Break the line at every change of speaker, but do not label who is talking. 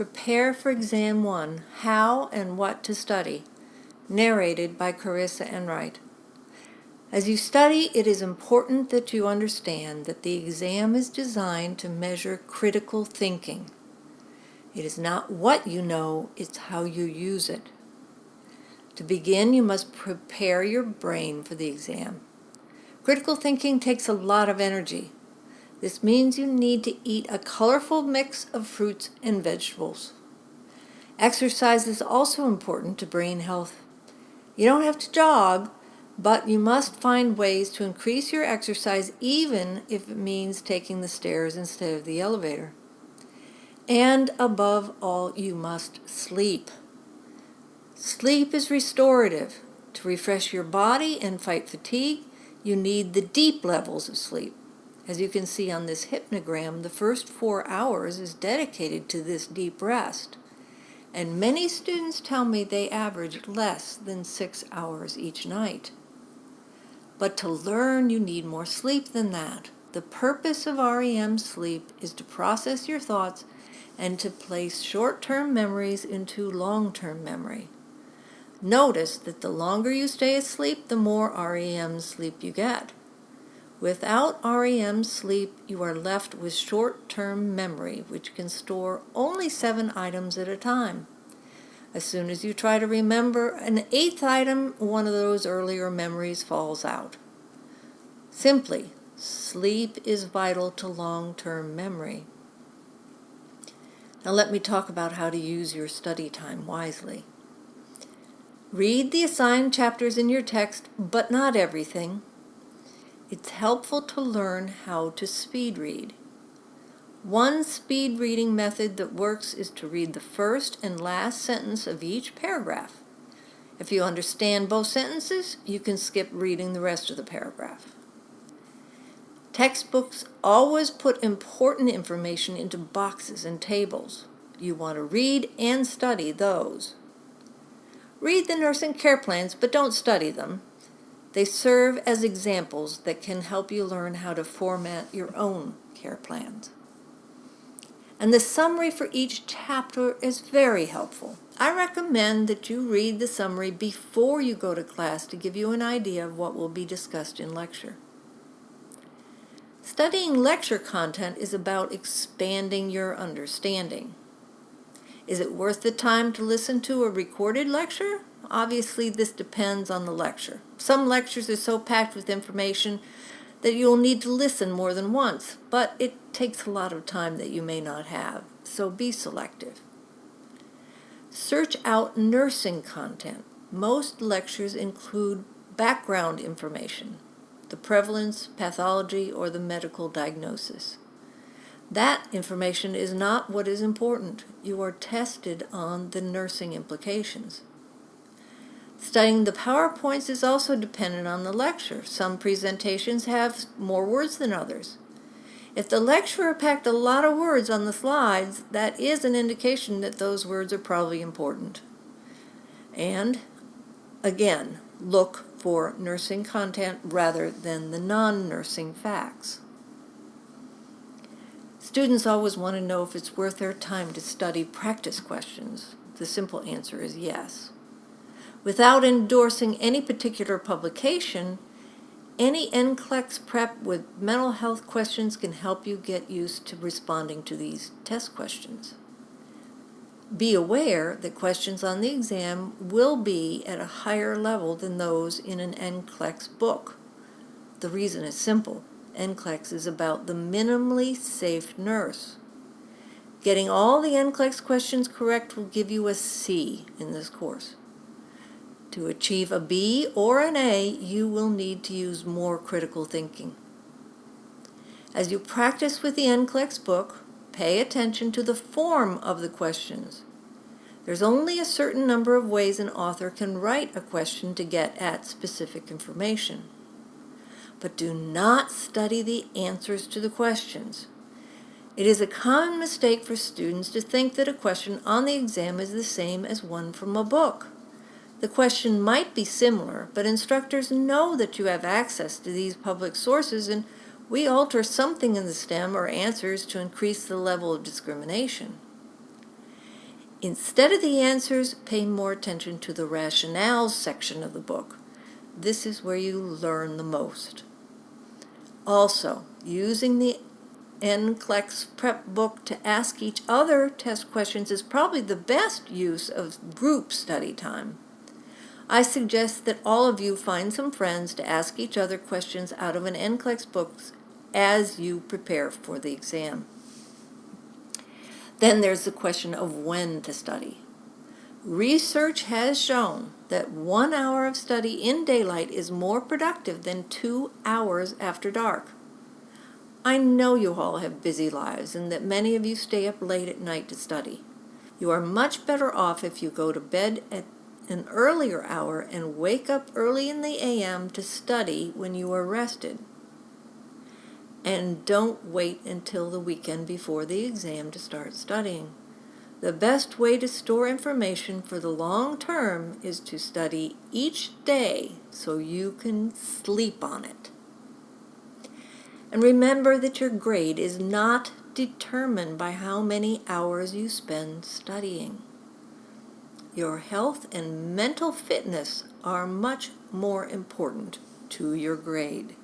Prepare for Exam 1, How and What to Study, narrated by Enright. As you study, it is important that you understand that the exam is designed to measure critical thinking. It is not what you know, it's how you use it. To begin, you must prepare your brain for the exam. Critical thinking takes a lot of energy. This means you need to eat a colorful mix of fruits and vegetables. Exercise is also important to brain health. You don't have to jog, but you must find ways to increase your exercise even if it means taking the stairs instead of the elevator. And above all, you must sleep. Sleep is restorative. To refresh your body and fight fatigue, you need the deep levels of sleep. As you can see on this hypnogram, the first 4 hours is dedicated to this deep rest. And many students tell me they average less than 6 hours each night. But to learn, you need more sleep than that. The purpose of REM sleep is to process your thoughts and to place short-term memories into long-term memory. Notice that the longer you stay asleep, the more REM sleep you get. Without REM sleep, you are left with short-term memory, which can store only 7 items at a time. As soon as you try to remember an 8th item, one of those earlier memories falls out. Simply, sleep is vital to long-term memory. Now let me talk about how to use your study time wisely. Read the assigned chapters in your text, but not everything. It's helpful to learn how to speed read. One speed reading method that works is to read the first and last sentence of each paragraph. If you understand both sentences, you can skip reading the rest of the paragraph. Textbooks always put important information into boxes and tables. You want to read and study those. Read the nursing care plans, but don't study them. They serve as examples that can help you learn how to format your own care plans. And the summary for each chapter is very helpful. I recommend that you read the summary before you go to class to give you an idea of what will be discussed in lecture. Studying lecture content is about expanding your understanding. Is it worth the time to listen to a recorded lecture? Obviously, this depends on the lecture. Some lectures are so packed with information that you'll need to listen more than once, but it takes a lot of time that you may not have, so be selective. Search out nursing content. Most lectures include background information, the prevalence, pathology, or the medical diagnosis. That information is not what is important. You are tested on the nursing implications. Studying the PowerPoints is also dependent on the lecture. Some presentations have more words than others. If the lecturer packed a lot of words on the slides, that is an indication that those words are probably important. And, again, look for nursing content rather than the non-nursing facts. Students always want to know if it's worth their time to study practice questions. The simple answer is yes. Without endorsing any particular publication, any NCLEX prep with mental health questions can help you get used to responding to these test questions. Be aware that questions on the exam will be at a higher level than those in an NCLEX book. The reason is simple. NCLEX is about the minimally safe nurse. Getting all the NCLEX questions correct will give you a C in this course. To achieve a B or an A, you will need to use more critical thinking. As you practice with the NCLEX book, pay attention to the form of the questions. There's only a certain number of ways an author can write a question to get at specific information. But do not study the answers to the questions. It is a common mistake for students to think that a question on the exam is the same as one from a book. The question might be similar, but instructors know that you have access to these public sources, and we alter something in the STEM or answers to increase the level of discrimination. Instead of the answers, pay more attention to the rationales section of the book. This is where you learn the most. Also, using the NCLEX prep book to ask each other test questions is probably the best use of group study time. I suggest that all of you find some friends to ask each other questions out of an NCLEX book as you prepare for the exam. Then there's the question of when to study. Research has shown that 1 hour of study in daylight is more productive than 2 hours after dark. I know you all have busy lives and that many of you stay up late at night to study. You are much better off if you go to bed at an earlier hour and wake up early in the AM to study when you are rested. And don't wait until the weekend before the exam to start studying. The best way to store information for the long term is to study each day so you can sleep on it. And remember that your grade is not determined by how many hours you spend studying. Your health and mental fitness are much more important to your grade.